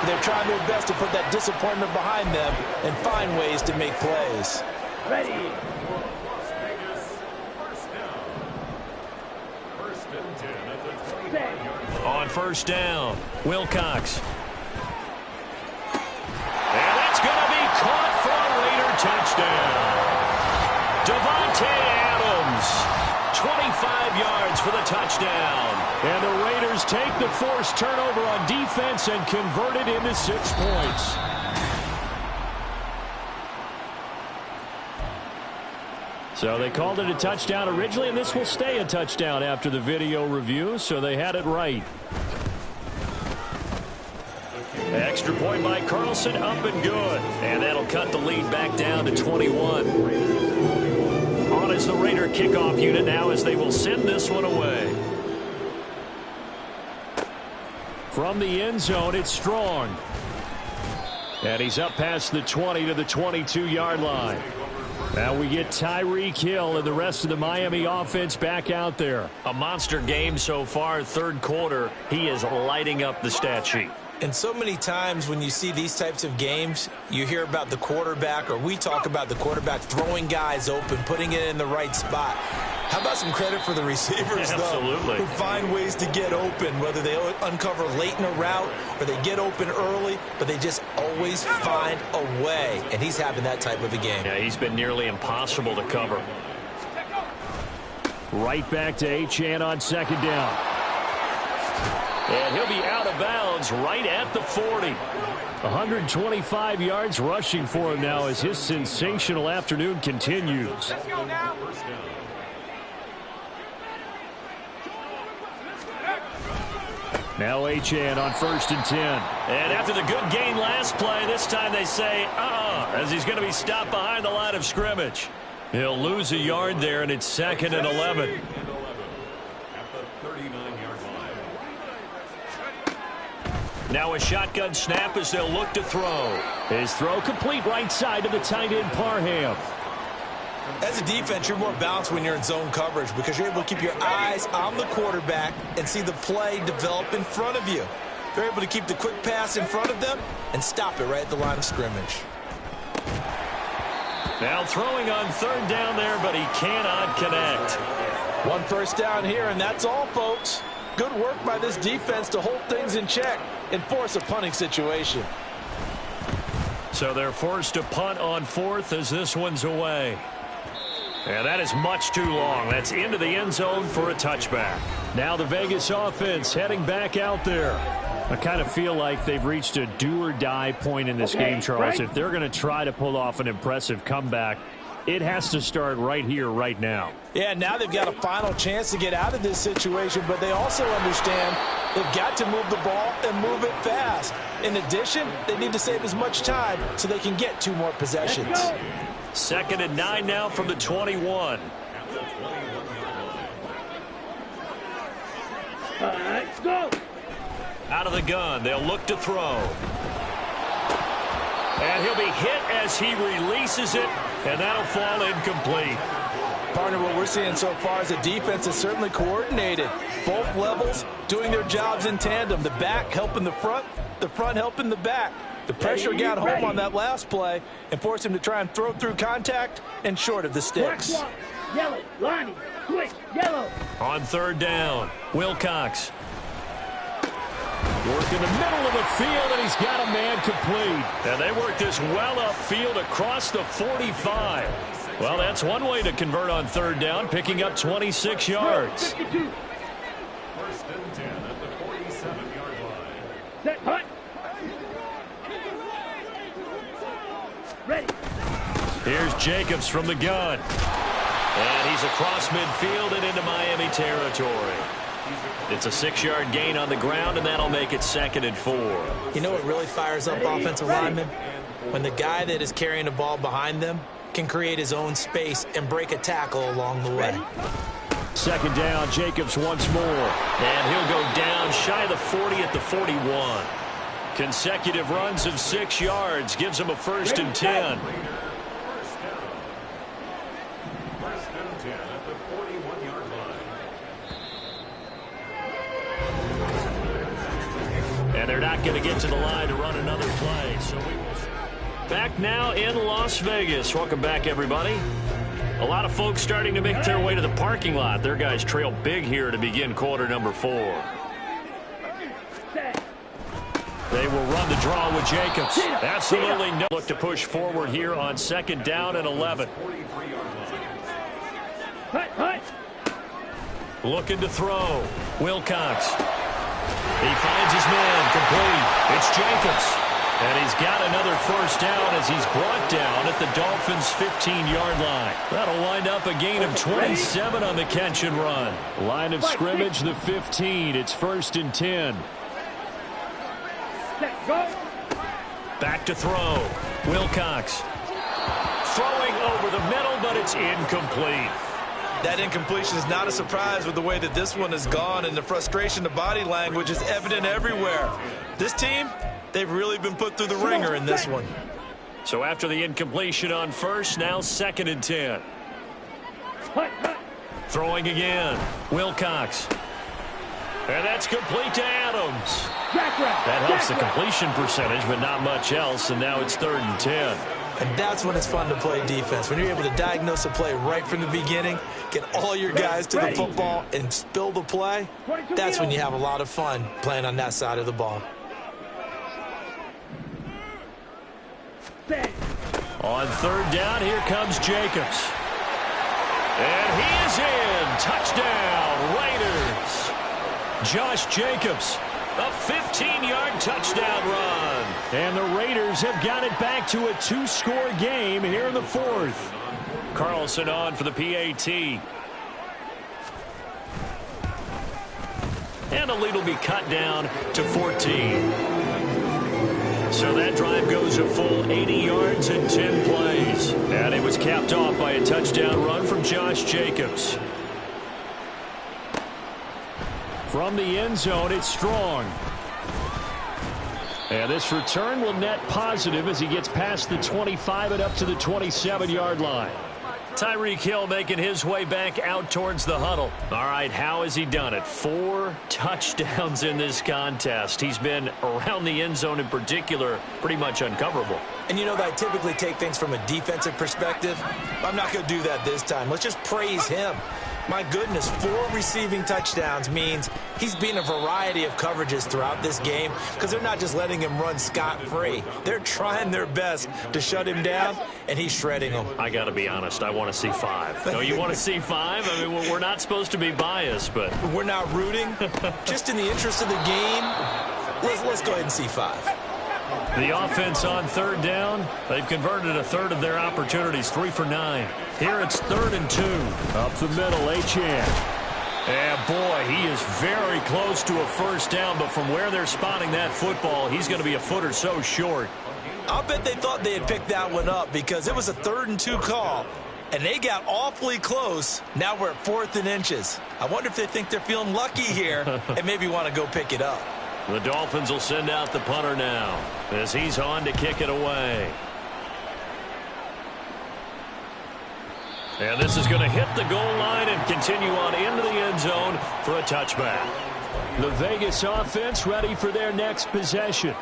They're trying their best to put that disappointment behind them and find ways to make plays. Ready. On 1st down, Wilcox. And that's going to be caught for a Raider touchdown. Devontae Adams, 25 yards for the touchdown. And the Raiders take the forced turnover on defense and convert it into 6 points. So they called it a touchdown originally, and this will stay a touchdown after the video review, so they had it right. Extra point by Carlson, up and good. And that'll cut the lead back down to 21. On is the Raider kickoff unit now as they will send this one away. From the end zone, it's Strong. And he's up past the 20 to the 22-yard line. Now we get Tyreek Hill and the rest of the Miami offense back out there. A monster game so far, third quarter. He is lighting up the stat sheet. And so many times when you see these types of games, you hear about the quarterback, or we talk about the quarterback throwing guys open, putting it in the right spot. How about some credit for the receivers, though, who find ways to get open, whether they uncover late in a route or they get open early, but they just always find a way. And he's having that type of a game. Yeah, he's been nearly impossible to cover. Right back to Achane on second down. And he'll be out of bounds right at the 40. 125 yards rushing for him now as his sensational afternoon continues. Let's go now. Now Achane on 1st and 10. And after the good gain last play, this time they say, as he's going to be stopped behind the line of scrimmage. He'll lose a yard there, and it's 2nd and 11. At the 39-yard line. Now a shotgun snap as they'll look to throw. His throw complete right side to the tight end Parham. As a defense, you're more balanced when you're in zone coverage because you're able to keep your eyes on the quarterback and see the play develop in front of you. They're able to keep the quick pass in front of them and stop it right at the line of scrimmage. Now throwing on 3rd down there, but he cannot connect. 1 first down here, and that's all, folks. Good work by this defense to hold things in check and force a punting situation. So they're forced to punt on 4th as this one's away. And that is much too long. That's into the end zone for a touchback. Now the Vegas offense heading back out there. I kind of feel like they've reached a do-or-die point in this game, Charles. If they're going to try to pull off an impressive comeback, it has to start right here, right now. Yeah, now they've got a final chance to get out of this situation, but they also understand they've got to move the ball and move it fast. In addition, they need to save as much time so they can get 2 more possessions. 2nd and 9 now from the 21. Let's go. Out of the gun, they'll look to throw. And he'll be hit as he releases it, and that'll fall incomplete. Partner, what we're seeing so far is the defense is certainly coordinated. Both levels doing their jobs in tandem. The back helping the front helping the back. The pressure got home on that last play and forced him to try and throw through contact and short of the sticks. Yellow, Lonnie, switch, yellow. On 3rd down, Wilcox. Work in the middle of the field, and he's got a man complete. And they work this well upfield across the 45. Well, that's one way to convert on 3rd down, picking up 26 yards. 52. 1st and 10 at the 47-yard line. Set, hut. Ready. Here's Jacobs from the gun. And he's across midfield and into Miami territory. It's a 6-yard gain on the ground, and that'll make it 2nd and 4. You know what really fires up offensive linemen? When the guy that is carrying the ball behind them can create his own space and break a tackle along the way. 2nd down, Jacobs once more. And he'll go down shy of the 40 at the 41. Consecutive runs of 6 yards gives him a 1st and 10. 1st and 10 at the 41-yard line. And they're not going to get to the line to run another play. So we will back now in Las Vegas. Welcome back, everybody. A lot of folks starting to make their way to the parking lot. Their guys trail big here to begin quarter number 4. They will run the draw with Jacobs. Absolutely no look to push forward here on 2nd down and 11. Looking to throw. Wilcox. He finds his man complete. It's Jacobs. And he's got another first down as he's brought down at the Dolphins' 15-yard line. That'll wind up a gain of 27 on the catch and run. Line of scrimmage, the 15. It's 1st and 10. Back to throw. Wilcox. Throwing over the middle, but it's incomplete. That incompletion is not a surprise with the way that this one has gone, and the frustration, the body language is evident everywhere. This team, they've really been put through the ringer in this one. So after the incompletion on first, now 2nd and 10. Throwing again. Wilcox. And that's complete to Adams. That helps the completion percentage, but not much else, and now it's 3rd and 10. And that's when it's fun to play defense. When you're able to diagnose a play right from the beginning, get all your guys to the football and spill the play, that's when you have a lot of fun playing on that side of the ball. On 3rd down, here comes Jacobs. And he is in. Touchdown, Raiders. Josh Jacobs, a 15-yard touchdown run. And the Raiders have got it back to a 2-score game here in the 4th. Carlson on for the PAT. And the lead will be cut down to 14. So that drive goes a full 80 yards and 10 plays. And it was capped off by a touchdown run from Josh Jacobs. From the end zone, it's Strong. And this return will net positive as he gets past the 25 and up to the 27-yard line. Tyreek Hill making his way back out towards the huddle. All right, how has he done it? 4 touchdowns in this contest. He's been around the end zone in particular pretty much uncoverable. And you know that I typically take things from a defensive perspective. I'm not going to do that this time. Let's just praise him. My goodness, 4 receiving touchdowns means he's been a variety of coverages throughout this game because they're not just letting him run scot-free. They're trying their best to shut him down, and he's shredding them. I got to be honest, I want to see 5. No, you want to see 5? I mean, we're not supposed to be biased, but... We're not rooting. Just in the interest of the game, let's go ahead and see 5. The offense on 3rd down, they've converted a third of their opportunities, 3 for 9. Here it's 3rd and 2. Up the middle, Achane. And boy, he is very close to a first down, but from where they're spotting that football, he's going to be a foot or so short. I'll bet they thought they had picked that one up because it was a 3rd and 2 call, and they got awfully close. Now we're at 4th and inches. I wonder if they think they're feeling lucky here and maybe want to go pick it up. The Dolphins will send out the punter now as he's on to kick it away. And this is going to hit the goal line and continue on into the end zone for a touchback. The Vegas offense ready for their next possession.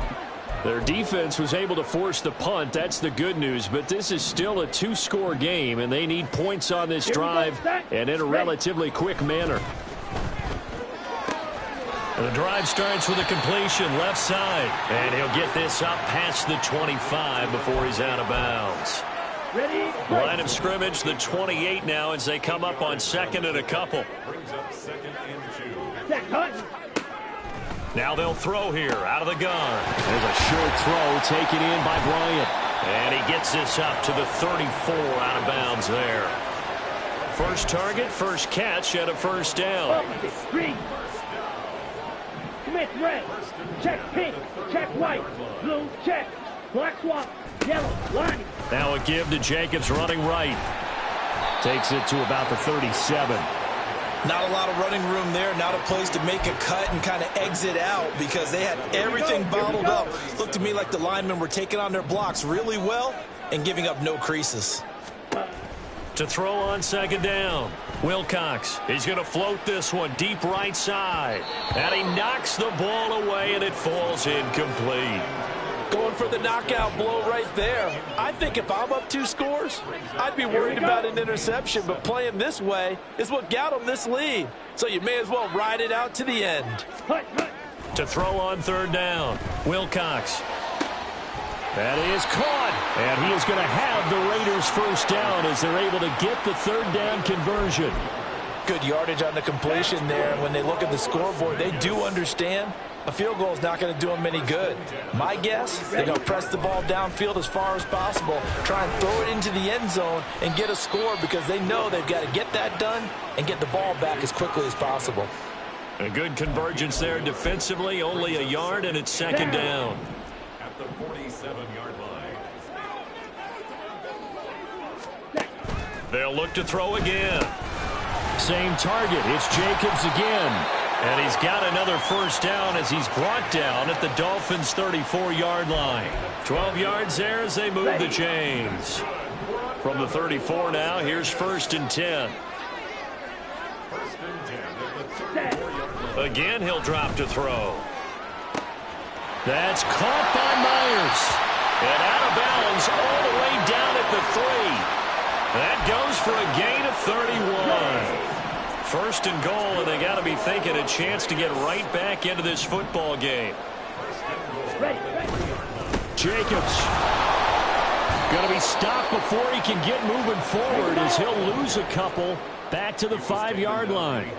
Their defense was able to force the punt. That's the good news, but this is still a 2-score game, and they need points on this drive and in a relatively quick manner. The drive starts with a completion left side, and he'll get this up past the 25 before he's out of bounds. Line of scrimmage, the 28 now as they come up on 2nd and a couple. Now they'll throw here out of the gun. There's a short throw taken in by Bryant. And he gets this up to the 34 out of bounds there. First target, first catch, and a first down. Green. Smith red. Check pink. Check white. Blue check. Black swap. Yellow. Line. Now a give to Jacobs running right. Takes it to about the 37. Not a lot of running room there. Not a place to make a cut and kind of exit out because they had everything bottled up. Looked to me like the linemen were taking on their blocks really well and giving up no creases. To throw on 2nd down. Wilcox, he's going to float this one deep right side. And he knocks the ball away, and it falls incomplete. Going for the knockout blow right there. I think if I'm up 2 scores, I'd be worried about an interception, but playing this way is what got them this lead. So you may as well ride it out to the end. To throw on 3rd down. Wilcox. That is caught. And he is going to have the Raiders first down as they're able to get the 3rd down conversion. Good yardage on the completion there. When they look at the scoreboard, they do understand A field goal is not going to do them any good. My guess, they're going to press the ball downfield as far as possible, try and throw it into the end zone and get a score because they know they've got to get that done and get the ball back as quickly as possible. A good convergence there defensively, only a yard, and it's second down. At the 47-yard line. They'll look to throw again. Same target. It's Jacobs again. And he's got another first down as he's brought down at the Dolphins' 34-yard line. 12 yards there as they move the chains. From the 34 now, here's 1st and 10. Again, he'll drop to throw. That's caught by Myers. And out of bounds all the way down at the 3. That goes for a gain of 31. 1st and goal, and they got to be thinking a chance to get right back into this football game. Jacobs going to be stopped before he can get moving forward as he'll lose a couple back to the 5-yard line.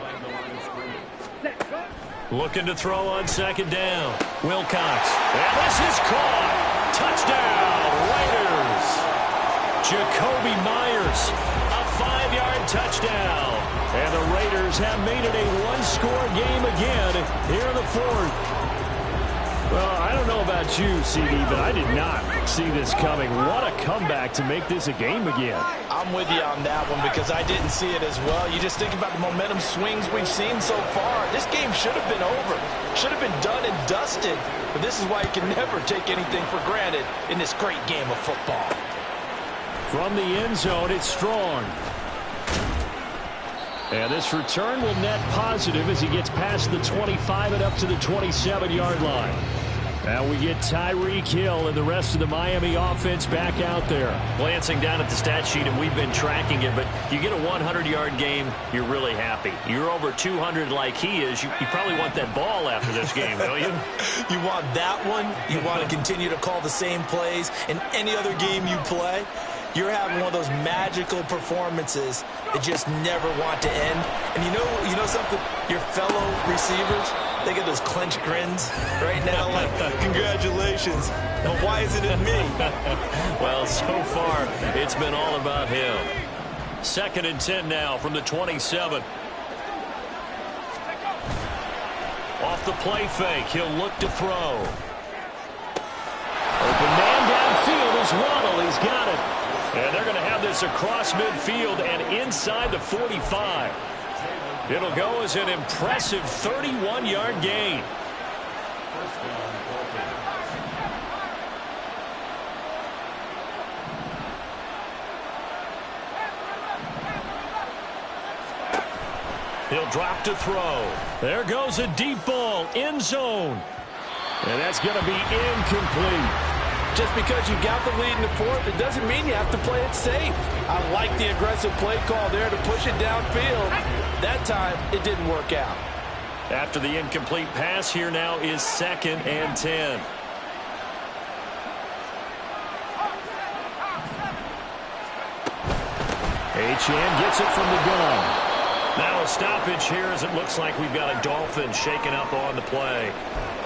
Looking to throw on 2nd down. Wilcox. And this is caught. Touchdown, Raiders. Jacoby Myers, a 5-yard touchdown. And the Raiders have made it a one-score game again here in the 4th. Well, I don't know about you, CD, but I did not see this coming. What a comeback to make this a game again. I'm with you on that one because I didn't see it as well. You just think about the momentum swings we've seen so far. This game should have been over. Should have been done and dusted. But this is why you can never take anything for granted in this great game of football. From the end zone, it's Strong. And this return will net positive as he gets past the 25 and up to the 27-yard line. Now we get Tyreek Hill and the rest of the Miami offense back out there. Glancing down at the stat sheet, and we've been tracking it, but you get a 100-yard game, you're really happy. You're over 200 like he is. You probably want that ball after this game, don't you? You want that one. You want to continue to call the same plays in any other game you play. You're having one of those magical performances that just never want to end. And you know something? Your fellow receivers, they get those clenched grins right now like, congratulations. Now, why isn't it me? Well, so far, it's been all about him. 2nd and 10 now from the 27. Off the play fake, he'll look to throw. Open man downfield is Waddle. He's got it. And they're going to have this across midfield and inside the 45. It'll go as an impressive 31-yard gain. He'll drop to throw. There goes a deep ball, end zone. And that's going to be incomplete. Just because you got the lead in the 4th, it doesn't mean you have to play it safe. I like the aggressive play call there to push it downfield. That time, it didn't work out. After the incomplete pass, here now is 2nd and 10. Achane gets it from the gun. Now a stoppage here as it looks like we've got a Dolphin shaken up on the play.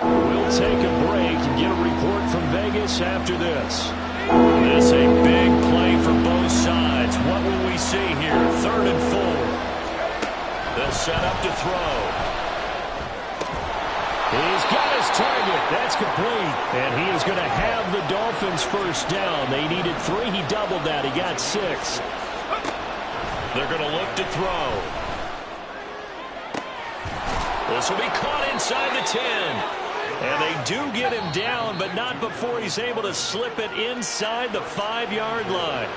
We'll take a break and get a report from Vegas after this. This a big play for both sides. What will we see here? 3rd and 4. They'll set up to throw. He's got his target. That's complete. And he is going to have the Dolphins first down. They needed 3. He doubled that. He got 6. They're going to look to throw. This will be caught inside the 10. And they do get him down, but not before he's able to slip it inside the 5-yard line.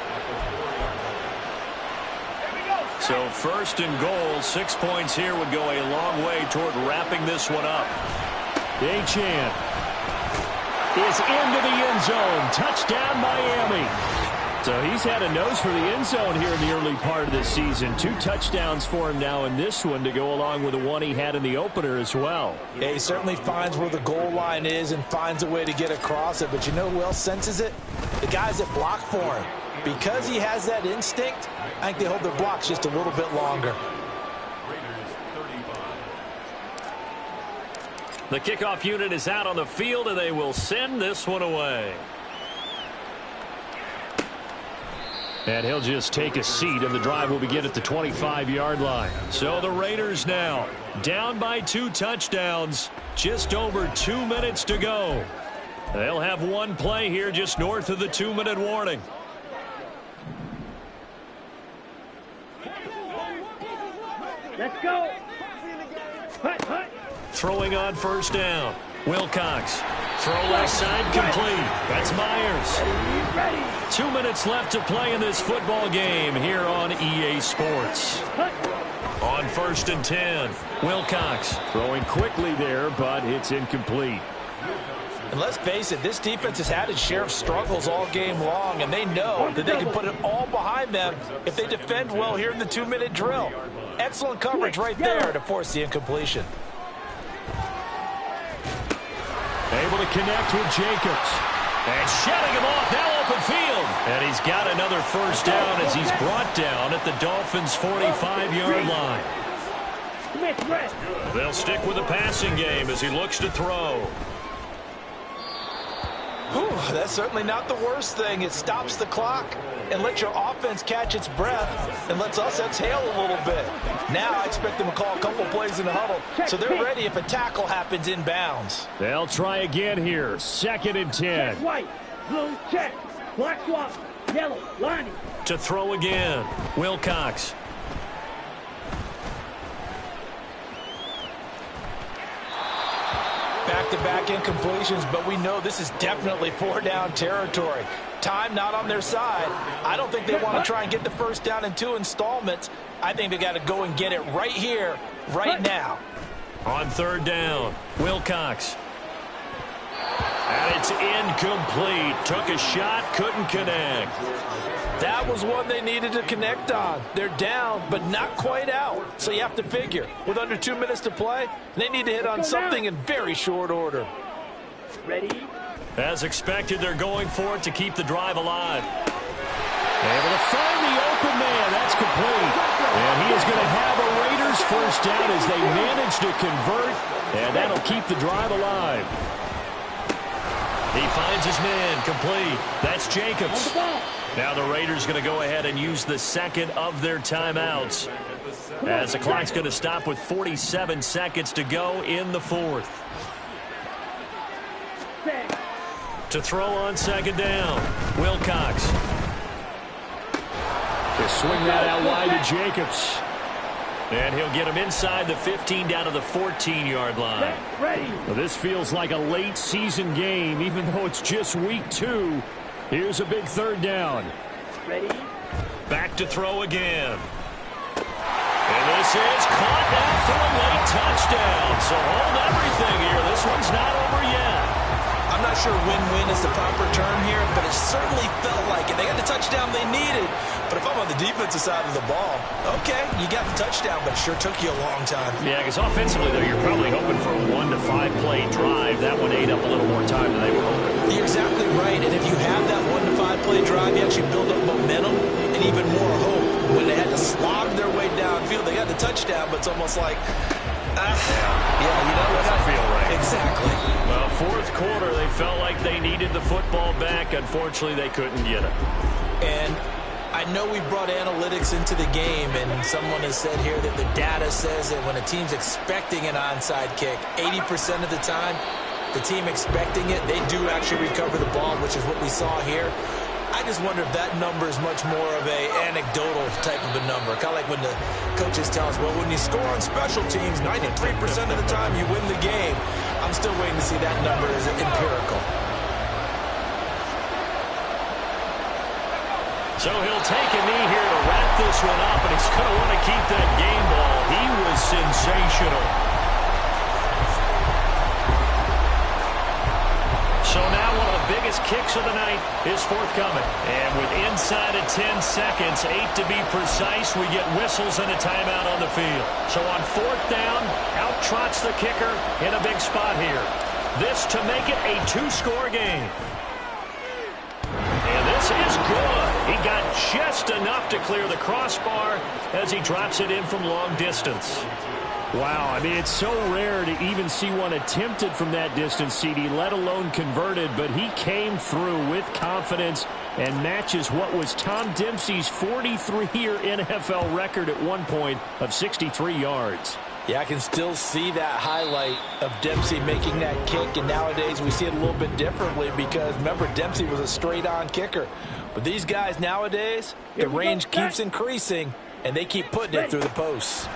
So 1st and goal, 6 points here would go a long way toward wrapping this one up. Achane is into the end zone. Touchdown, Miami. So he's had a nose for the end zone here in the early part of this season. 2 touchdowns for him now in this one to go along with the one he had in the opener as well. Yeah, he certainly finds where the goal line is and finds a way to get across it. But you know who else senses it? The guys that block for him. Because he has that instinct, I think they hold their blocks just a little bit longer. The kickoff unit is out on the field, and they will send this one away. And he'll just take a seat, and the drive will begin at the 25-yard line. So the Raiders now down by 2 touchdowns. Just over 2 minutes to go. They'll have one play here just north of the 2-minute warning. Let's go. Hut, hut. Throwing on first down. Wilcox. Throw left side complete. That's Myers. Ready. 2 minutes left to play in this football game here on EA Sports. Hut. On 1st and 10, Wilcox. Throwing quickly there, but it's incomplete. And let's face it, this defense has had its share of struggles all game long, and they know that they can put it all behind them if they defend well here in the 2-minute drill. Excellent coverage right there to force the incompletion. Able to connect with Jacobs. And shutting him off, now open field. And he's got another first down as he's brought down at the Dolphins' 45-yard line. They'll stick with the passing game as he looks to throw. Whew, that's certainly not the worst thing. It stops the clock and lets your offense catch its breath and lets us exhale a little bit. Now I expect them to call a couple plays in the huddle, so they're ready if a tackle happens inbounds. They'll try again here. 2nd and 10. Check white, blue check, black swap, yellow, lining. To throw again, Wilcox. Back-to-back incompletions, but we know this is definitely 4-down territory. Time not on their side. I don't think they want to try and get the first down in 2 installments. I think they got to go and get it right here, right now. On 3rd down, Wilcox. And it's incomplete. Took a shot, couldn't connect. That was one they needed to connect on. They're down, but not quite out. So you have to figure, with under 2 minutes to play, they need to hit on something in very short order. Ready? As expected, they're going for it to keep the drive alive. Able to find the open man. That's complete. And he is going to have a Raiders first down as they manage to convert. And that'll keep the drive alive. He finds his man. Complete. That's Jacobs. Now the Raiders going to go ahead and use the second of their timeouts, as the clock's going to stop with 47 seconds to go in the 4th. To throw on 2nd down, Wilcox. They swing that out wide to Jacobs. And he'll get him inside the 15 down to the 14-yard line. Well, this feels like a late season game, even though it's just week 2. Here's a big 3rd down. Ready? Back to throw again. And this is caught now for a late touchdown. So hold everything here. This one's not over yet. I'm not sure win-win is the proper term here, but it certainly felt like it. They got the touchdown they needed. But if I'm on the defensive side of the ball, okay, you got the touchdown, but it sure took you a long time. Yeah, because offensively, though, you're probably hoping for a 1 to 5 play drive. That one ate up a little more time than they were hoping. You're exactly right. And if you have that 1 to 5 play drive, you actually build up momentum and even more hope. When they had to slog their way downfield, they got the touchdown, but it's almost like, yeah, you know what? Doesn't feel right. Exactly. Well, 4th quarter, they felt like they needed the football back. Unfortunately, they couldn't get it. And I know we brought analytics into the game, and someone has said here that the data says that when a team's expecting an onside kick, 80% of the time, the team expecting it, they do actually recover the ball, which is what we saw here. I just wonder if that number is much more of a anecdotal type of a number. Kind of like when the coaches tell us, well, when you score on special teams, 93% of the time you win the game. I'm still waiting to see that number as empirical. So he'll take a knee here to wrap this one up, and he's going to want to keep that game ball. He was sensational. So now one of the biggest kicks of the night is forthcoming. And with inside of 10 seconds, 8 to be precise, we get whistles and a timeout on the field. So on 4th down, out trots the kicker in a big spot here. This to make it a 2-score game. And this is good. He got just enough to clear the crossbar as he drops it in from long distance. Wow, I mean, it's so rare to even see one attempted from that distance, CD, let alone converted, but he came through with confidence and matches what was Tom Dempsey's 43-year NFL record at one point of 63 yards. Yeah, I can still see that highlight of Dempsey making that kick, and nowadays we see it a little bit differently because, remember, Dempsey was a straight-on kicker. But these guys nowadays, the range keeps increasing, and they keep putting it through the posts.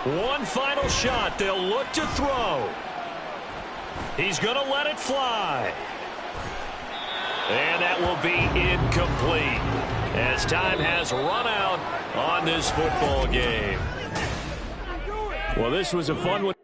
One final shot. They'll look to throw. He's going to let it fly. And that will be incomplete as time has run out on this football game. Well, this was a fun one.